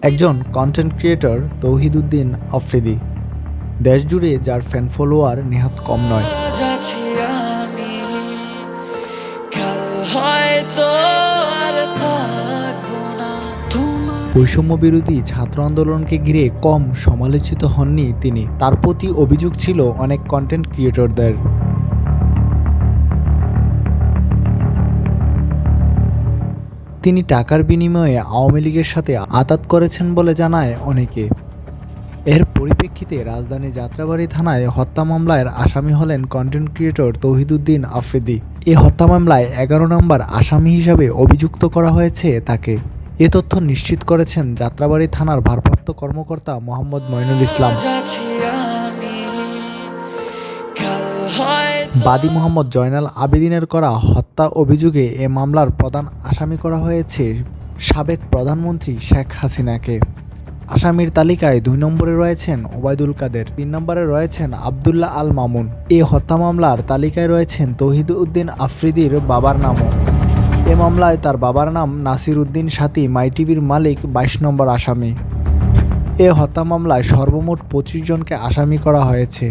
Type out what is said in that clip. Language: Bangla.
একজন কন্টেন্ট ক্রিয়েটর তৌহিদ উদ্দিন আফ্রিদি, দেশজুড়ে যার ফ্যান ফলোয়ার নেহাত কম নয়। বৈষম্য বিরোধী ছাত্র আন্দোলনকে ঘিরে কম সমালোচিত হননি তিনি। তার প্রতি অভিযোগ ছিল অনেক কন্টেন্ট ক্রিয়েটরদের। তিনি টাকার বিনিময়ে আওয়ামী লীগের সাথে আঁতাত করেছেন বলে জানায় অনেকে। এর পরিপ্রেক্ষিতে রাজধানী যাত্রাবাড়ী থানায় হত্যা মামলার আসামি হলেন কন্টেন্ট ক্রিয়েটর তৌহিদ উদ্দিন আফ্রিদি। এই হত্যা মামলায় 11 নম্বর আসামি হিসাবে অভিযুক্ত করা হয়েছে তাকে। এ তথ্য নিশ্চিত করেছেন যাত্রাবাড়ী থানার ভারপ্রাপ্ত কর্মকর্তা মোহাম্মদ মঈনুল ইসলাম। বাদী মোহাম্মদ জয়নাল আবেদিনের করা হত্যা অভিযোগে এ মামলার প্রধান আসামি করা হয়েছে সাবেক প্রধানমন্ত্রী শেখ হাসিনাকে। আসামির তালিকায় 2 নম্বরে রয়েছেন ওবায়দুল কাদের, 3 নম্বরে রয়েছেন আবদুল্লাহ আল মামুন। এই হত্যা মামলার তালিকায় রয়েছেন তৌহিদ উদ্দিন আফ্রিদির বাবার নামও। এ মামলায় তার বাবার নাম নাসির উদ্দিন সাথী, মাই টিভির মালিক 22 নম্বর আসামি। এ হত্যা মামলায় সর্বমোট 25 জনকে আসামি করা হয়েছে।